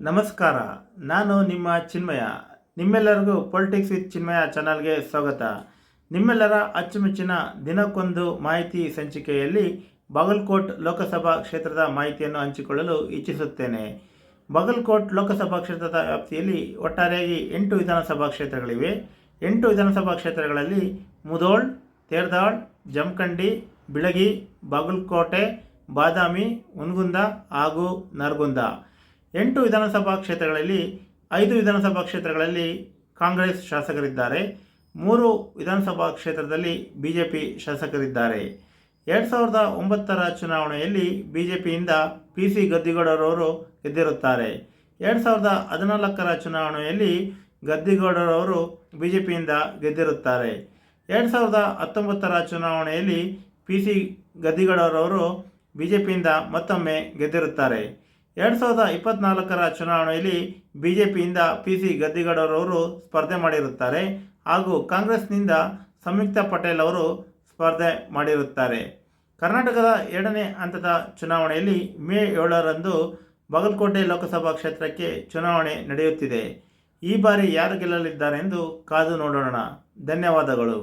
ನಮಸ್ಕಾರ. ನಾನು ನಿಮ್ಮ ಚಿನ್ಮಯ. ನಿಮ್ಮೆಲ್ಲರಿಗೂ ಪೊಲಿಟಿಕ್ಸ್ ವಿತ್ ಚಿನ್ಮಯ ಚಾನಲ್ಗೆ ಸ್ವಾಗತ. ನಿಮ್ಮೆಲ್ಲರ ಅಚ್ಚುಮೆಚ್ಚಿನ ದಿನಕ್ಕೊಂದು ಮಾಹಿತಿ ಸಂಚಿಕೆಯಲ್ಲಿ ಬಾಗಲಕೋಟ್ ಲೋಕಸಭಾ ಕ್ಷೇತ್ರದ ಮಾಹಿತಿಯನ್ನು ಹಂಚಿಕೊಳ್ಳಲು ಇಚ್ಛಿಸುತ್ತೇನೆ. ಬಾಗಲಕೋಟ್ ಲೋಕಸಭಾ ಕ್ಷೇತ್ರದ ವ್ಯಾಪ್ತಿಯಲ್ಲಿ ಒಟ್ಟಾರೆಯಾಗಿ 8 ವಿಧಾನಸಭಾ ಕ್ಷೇತ್ರಗಳಿವೆ. 8 ವಿಧಾನಸಭಾ ಕ್ಷೇತ್ರಗಳಲ್ಲಿ ಮುಧೋಳ್, ತೇರದಾಳ್, ಜಮಖಂಡಿ, ಬಿಳಗಿ, ಬಾಗಲಕೋಟೆ, ಬಾದಾಮಿ, ಹುನಗುಂದ ಹಾಗೂ ನರಗುಂದ. 8 ವಿಧಾನಸಭಾ ಕ್ಷೇತ್ರಗಳಲ್ಲಿ 5 ವಿಧಾನಸಭಾ ಕ್ಷೇತ್ರಗಳಲ್ಲಿ ಕಾಂಗ್ರೆಸ್ ಶಾಸಕರಿದ್ದಾರೆ. 3 ವಿಧಾನಸಭಾ ಕ್ಷೇತ್ರದಲ್ಲಿ ಬಿಜೆಪಿ ಶಾಸಕರಿದ್ದಾರೆ. 2009ರ ಚುನಾವಣೆಯಲ್ಲಿ ಬಿಜೆಪಿಯಿಂದ PC ಗದ್ದಿಗೌಡರವರು ಗೆದ್ದಿರುತ್ತಾರೆ. 2014ರ ಚುನಾವಣೆಯಲ್ಲಿ ಗದ್ದಿಗೌಡರವರು ಬಿಜೆಪಿಯಿಂದ ಗೆದ್ದಿರುತ್ತಾರೆ. 2019ರ ಚುನಾವಣೆಯಲ್ಲಿ PC ಗದ್ದಿಗೌಡರವರು ಬಿಜೆಪಿಯಿಂದ ಮತ್ತೊಮ್ಮೆ ಗೆದ್ದಿರುತ್ತಾರೆ. 2024ರ ಚುನಾವಣೆಯಲ್ಲಿ ಬಿಜೆಪಿಯಿಂದ PC ಗದ್ದಿಗೌಡರವರು ಸ್ಪರ್ಧೆ ಮಾಡಿರುತ್ತಾರೆ ಹಾಗೂ ಕಾಂಗ್ರೆಸ್ನಿಂದ ಸಂಯುಕ್ತ ಪಟೇಲ್ ಅವರು ಸ್ಪರ್ಧೆ ಮಾಡಿರುತ್ತಾರೆ. ಕರ್ನಾಟಕದ 2ನೇ ಹಂತದ ಚುನಾವಣೆಯಲ್ಲಿ ಮೇ 7ರಂದು ಬಾಗಲಕೋಟೆ ಲೋಕಸಭಾ ಕ್ಷೇತ್ರಕ್ಕೆ ಚುನಾವಣೆ ನಡೆಯುತ್ತಿದೆ. ಈ ಬಾರಿ ಯಾರು ಗೆಲ್ಲಲಿದ್ದಾರೆಂದು ಕಾದು ನೋಡೋಣ. ಧನ್ಯವಾದಗಳು.